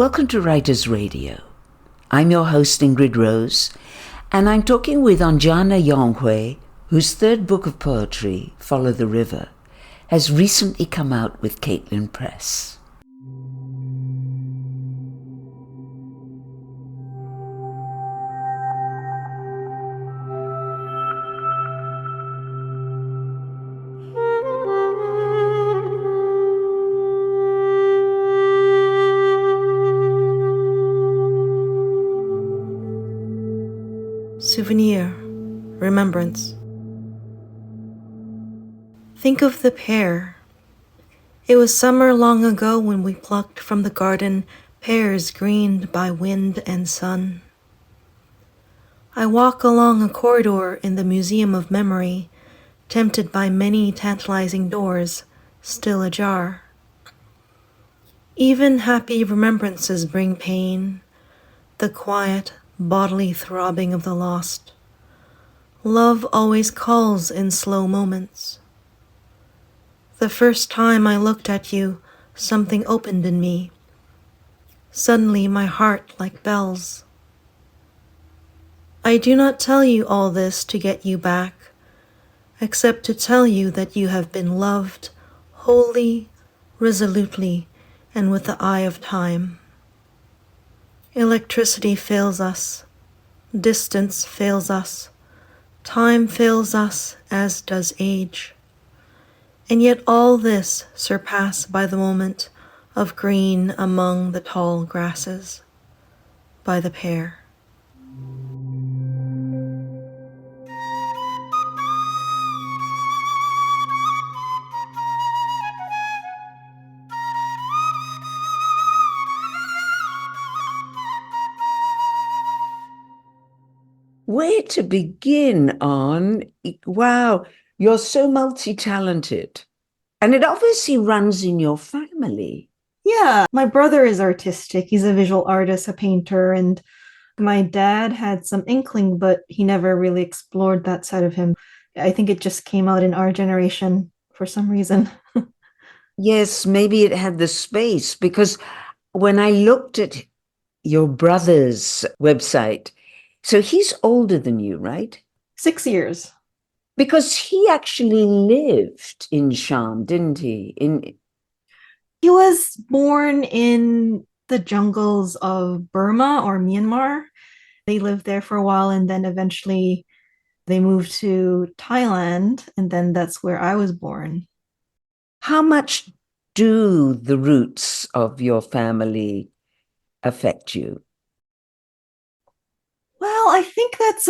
Welcome to Writers Radio. I'm your host Ingrid Rose, and I'm talking with Onjana Yawnghwe, whose third book of poetry, Follow the River, has recently come out with Caitlin Press. Souvenir, remembrance. Think of the pear. It was summer long ago when we plucked from the garden pears greened by wind and sun. I walk along a corridor in the Museum of Memory, tempted by many tantalizing doors, still ajar. Even happy remembrances bring pain, the quiet, bodily throbbing of the lost. Love always calls in slow moments. The first time I looked at you, something opened in me. Suddenly my heart like bells. I do not tell you all this to get you back, except to tell you that you have been loved wholly, resolutely, and with the eye of time. Electricity fails us, distance fails us, time fails us, as does age. And yet all this surpassed by the moment of green among the tall grasses, by the pear. Where to begin on? Wow, you're so multi-talented. And it obviously runs in your family. Yeah, my brother is artistic. He's a visual artist, a painter, and my dad had some inkling, but he never really explored that side of him. I think it just came out in our generation for some reason. Yes, maybe it had the space, because when I looked at your brother's website, so he's older than you, right? 6 years. Because he actually lived in Shan, didn't he? He was born in the jungles of Burma or Myanmar. They lived there for a while and then eventually they moved to Thailand, and then that's where I was born. How much do the roots of your family affect you? Well, I think that's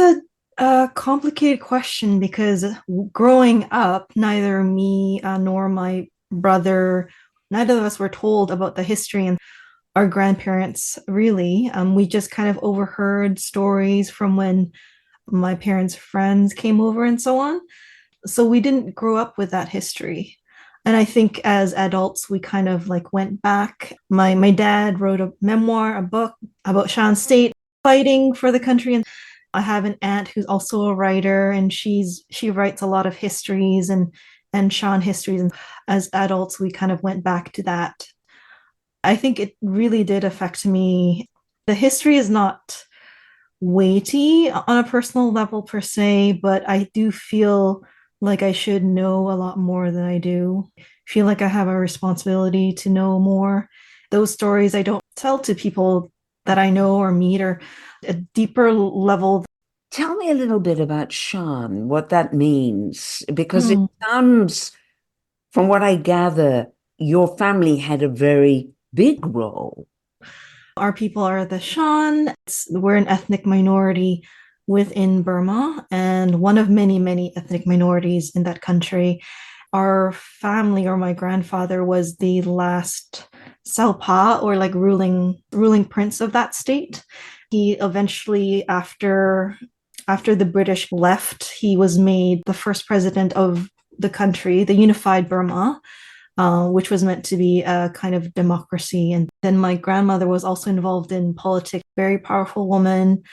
a complicated question because growing up, neither me nor my brother, neither of us were told about the history and our grandparents, really. We just kind of overheard stories from when my parents' friends came over and so on. So we didn't grow up with that history. And I think as adults, we kind of like went back. My dad wrote a memoir, a book about Shan State fighting for the country. And I have an aunt who's also a writer, and she writes a lot of histories and Shan histories. And as adults, we kind of went back to that. I think it really did affect me. The history is not weighty on a personal level per se, but I do feel like I should know a lot more than I do. I feel like I have a responsibility to know more. Those stories I don't tell to people that I know or meet, or a deeper level. Tell me a little bit about Shan, what that means, because it sounds, from what I gather, your family had a very big role. Our people are the Shan. We're an ethnic minority within Burma and one of many, many ethnic minorities in that country. Our family, or my grandfather, was the last Salpa, or like ruling prince of that state. He eventually, after the British left, he was made the first president of the country, the unified Burma, which was meant to be a kind of democracy. And then my grandmother was also involved in politics, very powerful woman.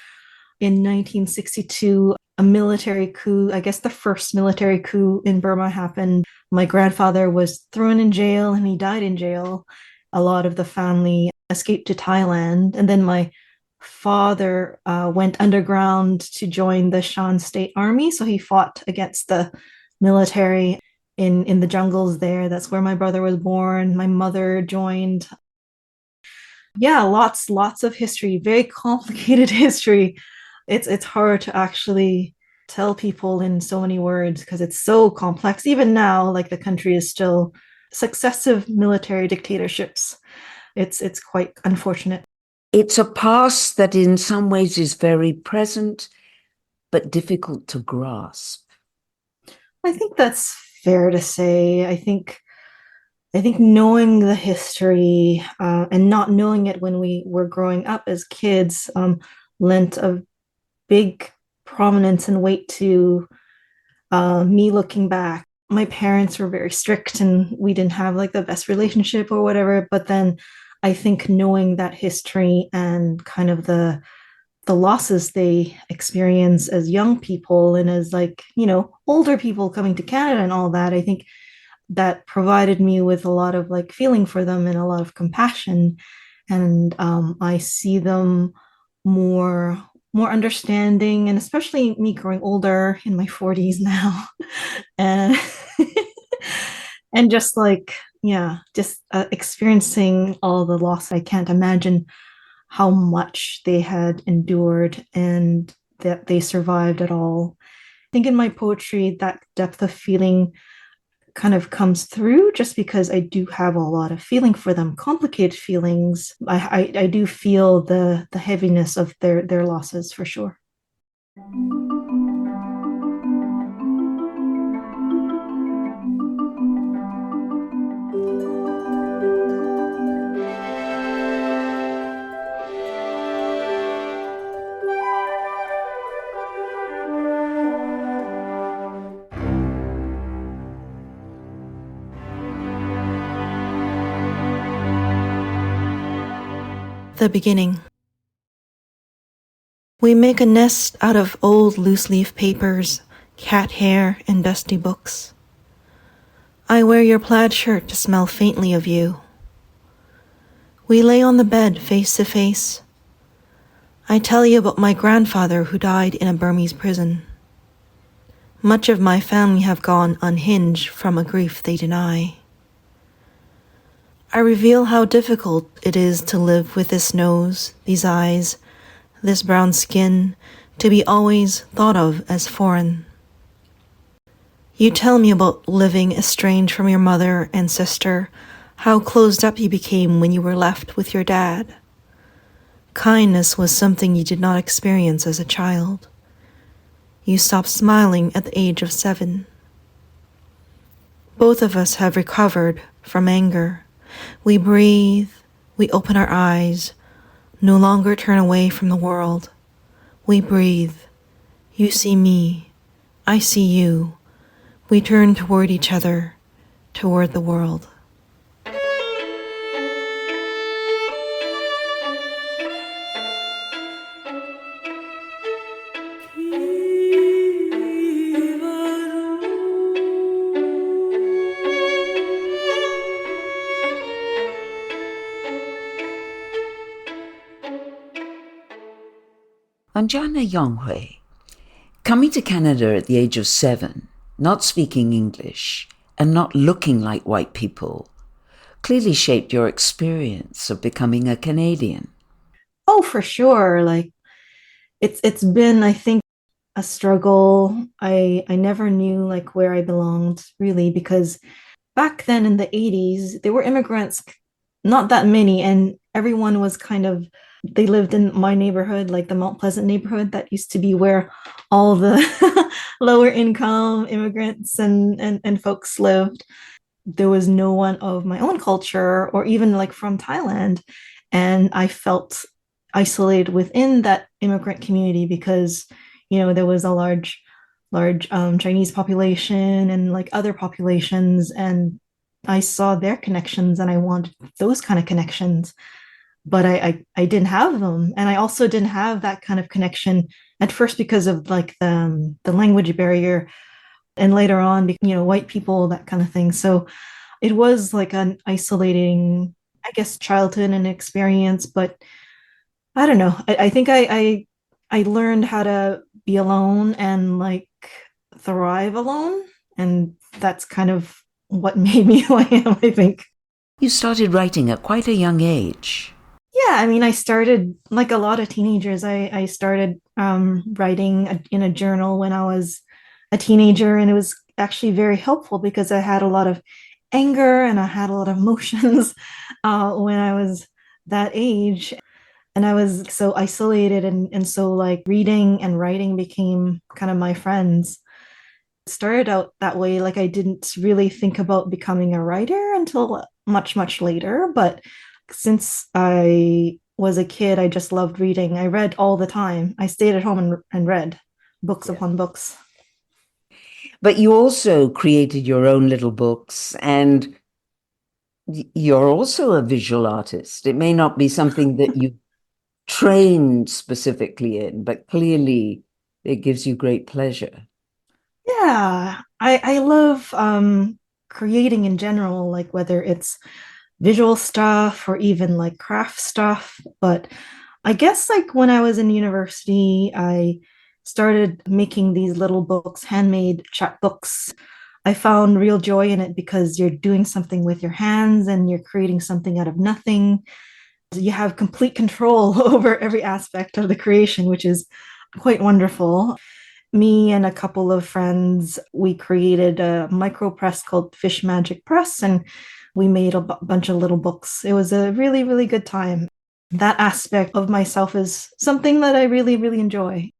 In 1962, a military coup, I guess the first military coup in Burma happened. My grandfather was thrown in jail and he died in jail. A lot of the family escaped to Thailand. And then my father went underground to join the Shan State army. So he fought against the military in the jungles there. That's where my brother was born. My mother joined. Yeah, lots of history, very complicated history. It's hard to actually tell people in so many words because it's so complex. Even now, like the country is still successive military dictatorships. It's quite unfortunate. It's a past that in some ways is very present, but difficult to grasp. I think that's fair to say. I think knowing the history and not knowing it when we were growing up as kids lent a big prominence and weight to me looking back. My parents were very strict and we didn't have like the best relationship or whatever. But then I think knowing that history and kind of the losses they experience as young people and as like, older people coming to Canada and all that, I think that provided me with a lot of like feeling for them and a lot of compassion. And I see them more understanding, and especially me growing older in my 40s now. and and just like, yeah, just experiencing all the loss. I can't imagine how much they had endured and that they survived at all. I think in my poetry that depth of feeling kind of comes through just because I do have a lot of feeling for them, complicated feelings. I do feel the heaviness of their losses for sure. The beginning. We make a nest out of old loose-leaf papers, cat hair, and dusty books. I wear your plaid shirt to smell faintly of you. We lay on the bed face to face. I tell you about my grandfather who died in a Burmese prison. Much of my family have gone unhinged from a grief they deny. I reveal how difficult it is to live with this nose, these eyes, this brown skin, to be always thought of as foreign. You tell me about living estranged from your mother and sister, how closed up you became when you were left with your dad. Kindness was something you did not experience as a child. You stopped smiling at the age of 7. Both of us have recovered from anger. We breathe, we open our eyes, no longer turn away from the world. We breathe. You see me, I see you. We turn toward each other, toward the world. Onjana Yawnghwe, coming to Canada at the age of 7, not speaking English, and not looking like white people, clearly shaped your experience of becoming a Canadian. Oh, for sure. Like it's been, I think, a struggle. I never knew like where I belonged really, because back then in the 80s, there were immigrants, not that many, and everyone was kind of, they lived in my neighborhood, like the Mount Pleasant neighborhood that used to be where all the lower income immigrants and folks lived. There was no one of my own culture or even like from Thailand. And I felt isolated within that immigrant community because, there was a large Chinese population and like other populations. And I saw their connections and I wanted those kind of connections, but I didn't have them. And I also didn't have that kind of connection at first because of like the language barrier, and later on, white people, that kind of thing. So it was like an isolating I guess, childhood and experience, but I don't know. I think I learned how to be alone and like thrive alone, and that's kind of what made me who I am, I think. You started writing at quite a young age. Yeah, I mean, I started like a lot of teenagers. I started writing in a journal when I was a teenager, and it was actually very helpful because I had a lot of anger and I had a lot of emotions when I was that age. And I was so isolated, and so like reading and writing became kind of my friends. It started out that way, like I didn't really think about becoming a writer until much, much later. But since I was a kid, I just loved reading. I read all the time. I stayed at home and read books upon books. But you also created your own little books, and you're also a visual artist. It may not be something that you trained specifically in, but clearly it gives you great pleasure. Yeah, I love creating in general, like whether it's visual stuff or even like craft stuff. But I guess like when I was in university, I started making these little books, handmade chapbooks. I found real joy in it because you're doing something with your hands and you're creating something out of nothing. You have complete control over every aspect of the creation, which is quite wonderful. Me and a couple of friends, we created a micro press called Fish Magic Press, and we made a bunch of little books. It was a really, really good time. That aspect of myself is something that I really, really enjoy.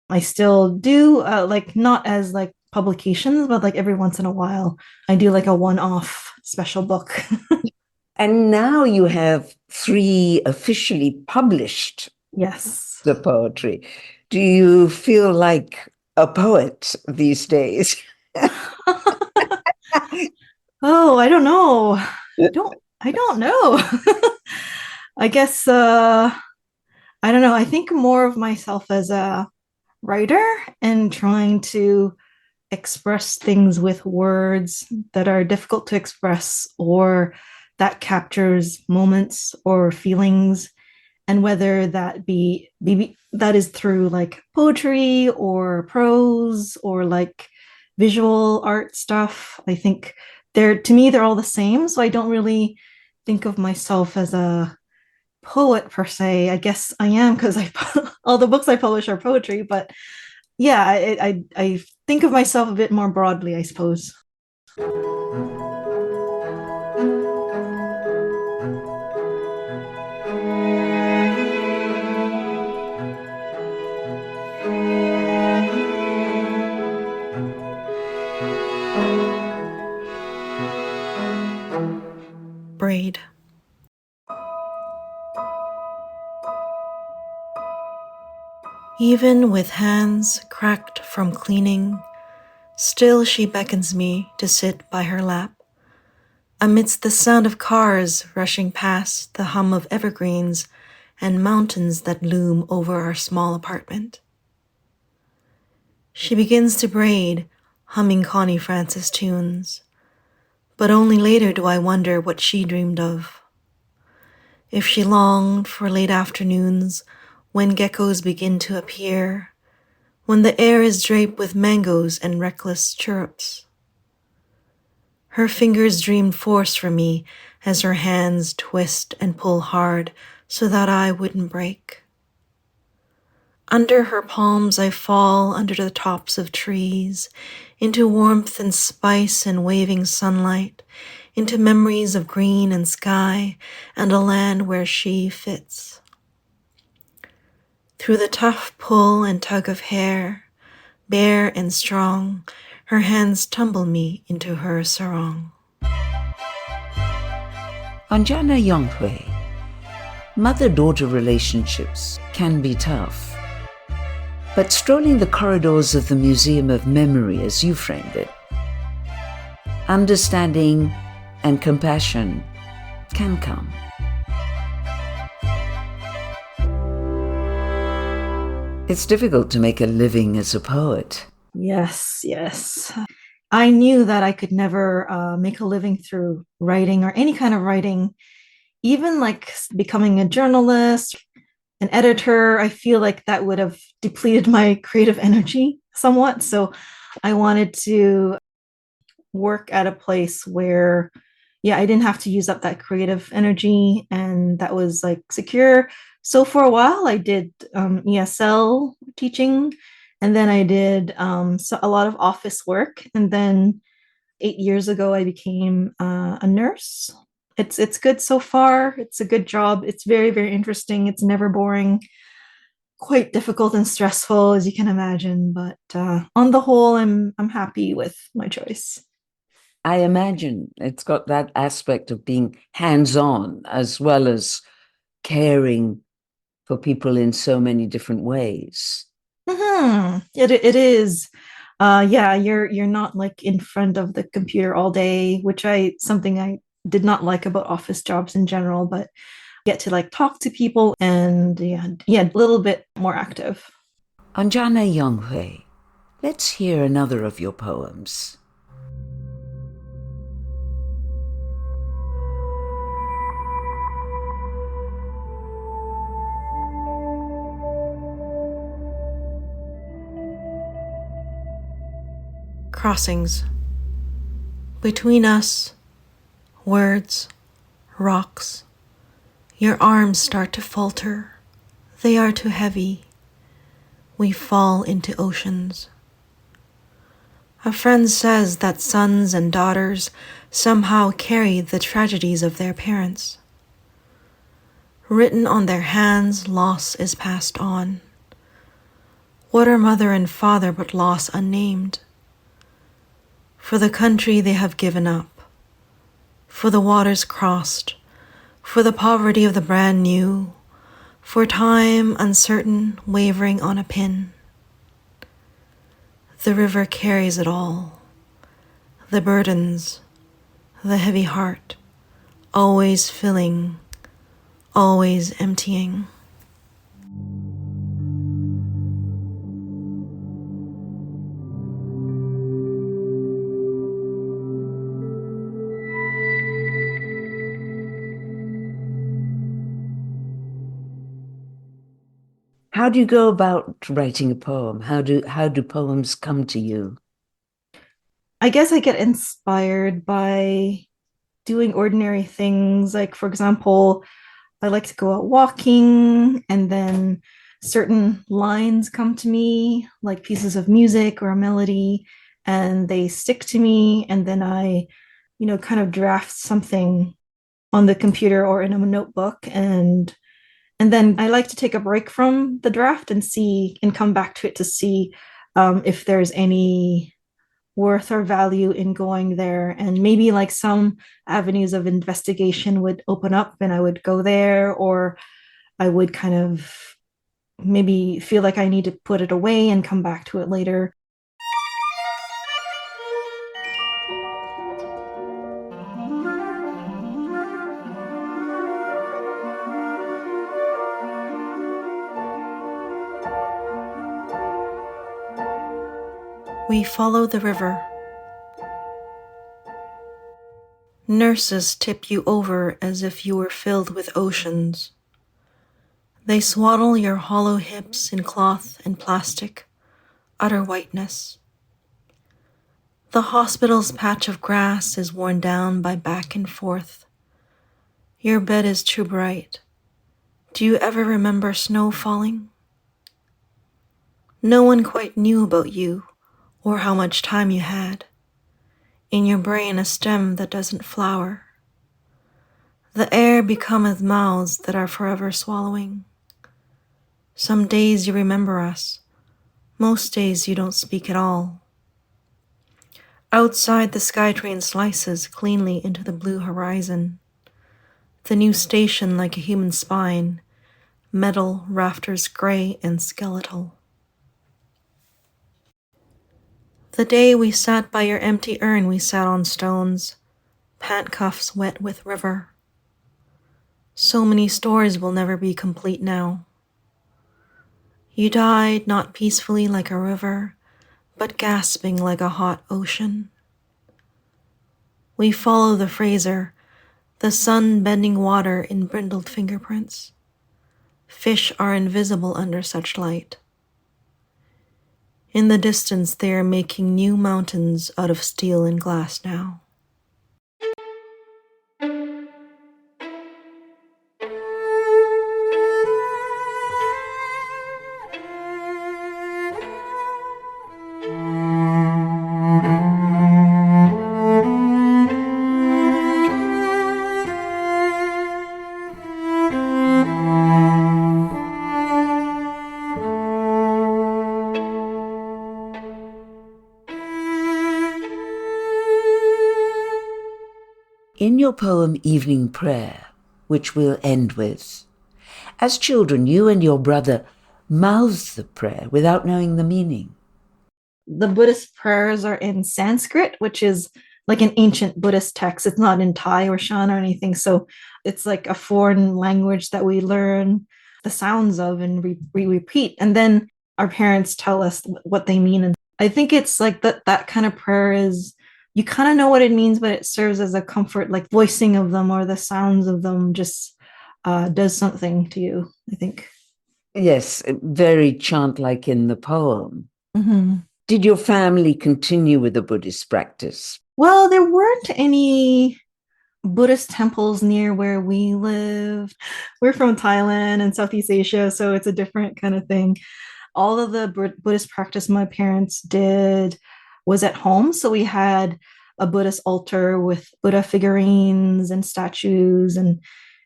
I still do, like not as like publications, but like every once in a while, I do like a one-off special book. And now you have 3 officially published Yes. the poetry. Do you feel like a poet these days? Oh, I don't know. I don't know. I guess I don't know. I think more of myself as a writer and trying to express things with words that are difficult to express or that captures moments or feelings, and whether that be that is through like poetry or prose or like visual art stuff. I think they're, to me, they're all the same, so I don't really think of myself as a poet per se. I guess I am because I all the books I publish are poetry, but yeah, I think of myself a bit more broadly, I suppose. Braid. Even with hands cracked from cleaning, still she beckons me to sit by her lap. Amidst the sound of cars rushing past, the hum of evergreens and mountains that loom over our small apartment. She begins to braid, humming Connie Francis tunes, but only later do I wonder what she dreamed of. If she longed for late afternoons when geckos begin to appear, when the air is draped with mangoes and reckless chirrups. Her fingers dreamed force for me as her hands twist and pull hard so that I wouldn't break. Under her palms I fall under the tops of trees, into warmth and spice and waving sunlight, into memories of green and sky and a land where she fits. Through the tough pull and tug of hair, bare and strong, her hands tumble me into her sarong. Onjana Yawnghwe, mother-daughter relationships can be tough. But strolling the corridors of the Museum of Memory, as you framed it, understanding and compassion can come. It's difficult to make a living as a poet. Yes, yes. I knew that I could never make a living through writing or any kind of writing even like becoming a journalist, an editor, I feel like that would have depleted my creative energy somewhat. So I wanted to work at a place where, yeah, I didn't have to use up that creative energy and that was like secure. So for a while, I did ESL teaching, and then I did a lot of office work. And then 8 years ago, I became a nurse. It's good so far. It's a good job. It's very, very interesting. It's never boring. Quite difficult and stressful, as you can imagine. But on the whole, I'm happy with my choice. I imagine it's got that aspect of being hands-on as well as caring for people in so many different ways. It is. Yeah, you're not like in front of the computer all day, which I something I did not like about office jobs in general, but get to like talk to people and yeah, a little bit more active. Onjana Yawnghwe, let's hear another of your poems. Crossings. Between us, words, rocks. Your arms start to falter. They are too heavy. We fall into oceans. A friend says that sons and daughters somehow carry the tragedies of their parents. Written on their hands, loss is passed on. What are mother and father but loss unnamed? For the country they have given up, for the waters crossed, for the poverty of the brand new, for time uncertain, wavering on a pin. The river carries it all, the burdens, the heavy heart, always filling, always emptying. How do you go about writing a poem? How do poems come to you? I guess I get inspired by doing ordinary things. Like, for example, I like to go out walking, and then certain lines come to me, like pieces of music or a melody, and they stick to me. And then I, kind of draft something on the computer or in a notebook. And then I like to take a break from the draft and see and come back to it to see if there's any worth or value in going there, and maybe like some avenues of investigation would open up and I would go there, or I would kind of maybe feel like I need to put it away and come back to it later. We follow the river. Nurses tip you over as if you were filled with oceans. They swaddle your hollow hips in cloth and plastic, utter whiteness. The hospital's patch of grass is worn down by back and forth. Your bed is too bright. Do you ever remember snow falling? No one quite knew about you or how much time you had. In your brain, a stem that doesn't flower. The air becometh mouths that are forever swallowing. Some days you remember us. Most days you don't speak at all. Outside, the SkyTrain slices cleanly into the blue horizon. The new station like a human spine, metal rafters gray and skeletal. The day we sat by your empty urn, we sat on stones, pant cuffs wet with river. So many stories will never be complete now. You died not peacefully like a river, but gasping like a hot ocean. We follow the Fraser, the sun bending water in brindled fingerprints. Fish are invisible under such light. In the distance, they are making new mountains out of steel and glass now. In your poem Evening Prayer, which we'll end with, as children, you and your brother mouthed the prayer without knowing the meaning. The Buddhist prayers are in Sanskrit, which is like an ancient Buddhist text. It's not in Thai or Shan or anything. So it's like a foreign language that we learn the sounds of and we repeat. And then our parents tell us what they mean. And I think it's like that kind of prayer is, you kind of know what it means, but it serves as a comfort, like voicing of them or the sounds of them just does something to you, I think. Yes, very chant-like in the poem. Mm-hmm. Did your family continue with the Buddhist practice? Well, there weren't any Buddhist temples near where we lived. We're from Thailand and Southeast Asia, so it's a different kind of thing. All of the Buddhist practice my parents did was at home. So we had a Buddhist altar with Buddha figurines and statues. And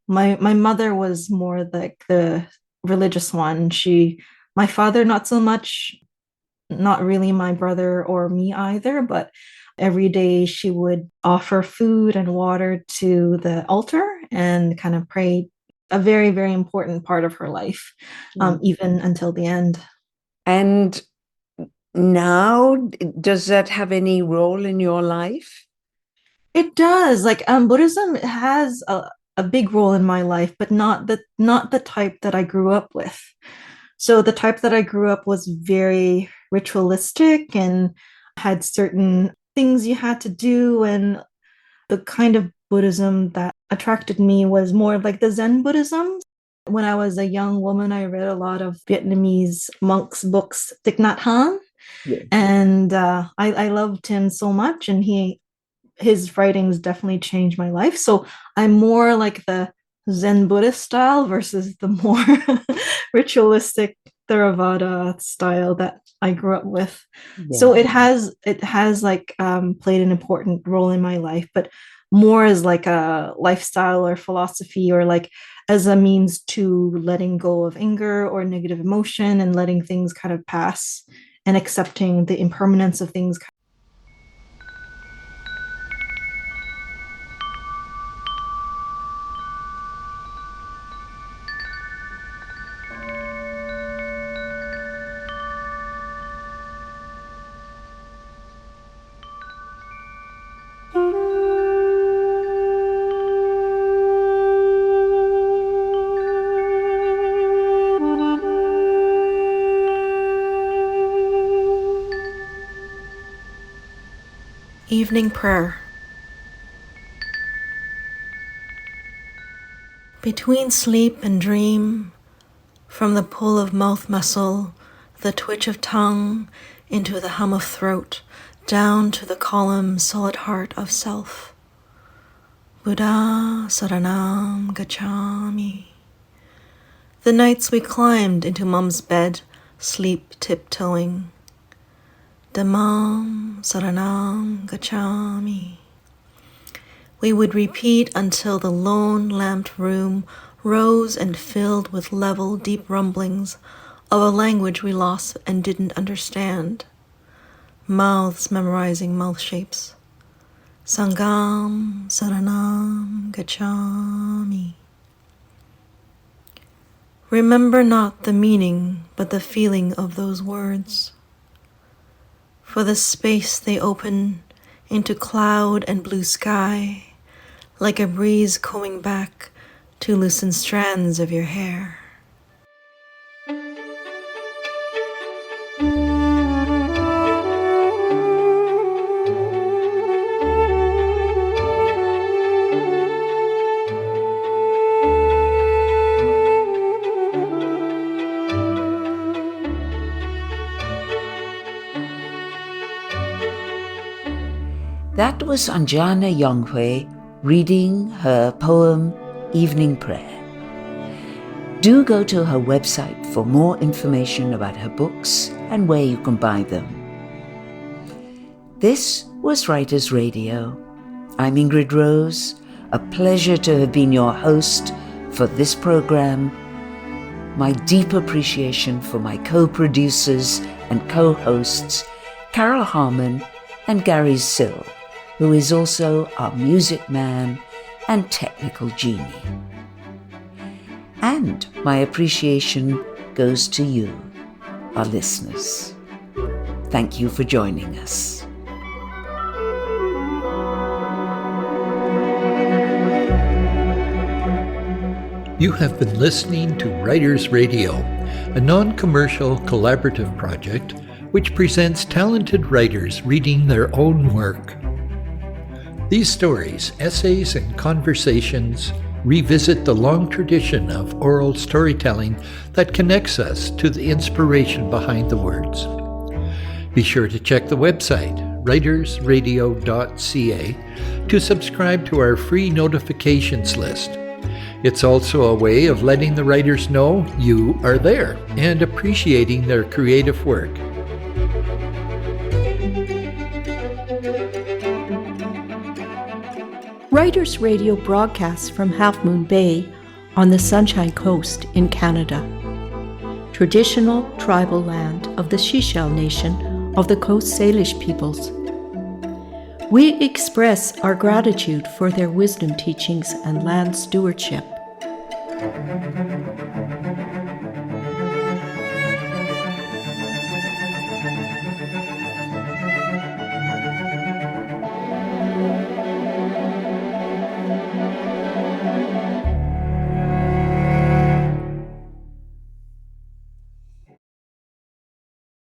my mother was more like the religious one. My father, not so much, not really my brother or me either, but every day she would offer food and water to the altar and kind of pray, a very, very important part of her life, even until the end. And now, does that have any role in your life? It does. Like Buddhism has a big role in my life, but not the type that I grew up with. So the type that I grew up was very ritualistic and had certain things you had to do. And the kind of Buddhism that attracted me was more like the Zen Buddhism. When I was a young woman, I read a lot of Vietnamese monks' books, Thich Nhat Hanh. Yes. And I loved him so much, and his writings definitely changed my life. So I'm more like the Zen Buddhist style versus the more ritualistic Theravada style that I grew up with. Yeah. So it has like played an important role in my life, but more as like a lifestyle or philosophy, or like as a means to letting go of anger or negative emotion and letting things kind of pass and accepting the impermanence of things. Evening Prayer. Between sleep and dream, from the pull of mouth muscle, the twitch of tongue, into the hum of throat, down to the column solid heart of self. Buddha Saranam Gacchami. The nights we climbed into Mum's bed, sleep tiptoeing. Dhammam Saranam Gacchami. We would repeat until the lone lamped room rose and filled with level, deep rumblings of a language we lost and didn't understand. Mouths memorizing mouth shapes. Sangam Saranam Gacchami. Remember not the meaning, but the feeling of those words. For the space they open into cloud and blue sky, like a breeze combing back to loosen strands of your hair. That was Onjana Yawnghwe reading her poem Evening Prayer. Do go to her website for more information about her books and where you can buy them. This was Writers Radio. I'm Ingrid Rose. A pleasure to have been your host for this program. My deep appreciation for my co-producers and co-hosts, Carol Harmon and Gary Sill, who is also our music man and technical genie. And my appreciation goes to you, our listeners. Thank you for joining us. You have been listening to Writers Radio, a non-commercial collaborative project which presents talented writers reading their own work. These stories, essays, and conversations revisit the long tradition of oral storytelling that connects us to the inspiration behind the words. Be sure to check the website, writersradio.ca, to subscribe to our free notifications list. It's also a way of letting the writers know you are there and appreciating their creative work. Writers Radio broadcasts from Half Moon Bay on the Sunshine Coast in Canada, traditional tribal land of the Sechelt Nation of the Coast Salish peoples. We express our gratitude for their wisdom teachings and land stewardship.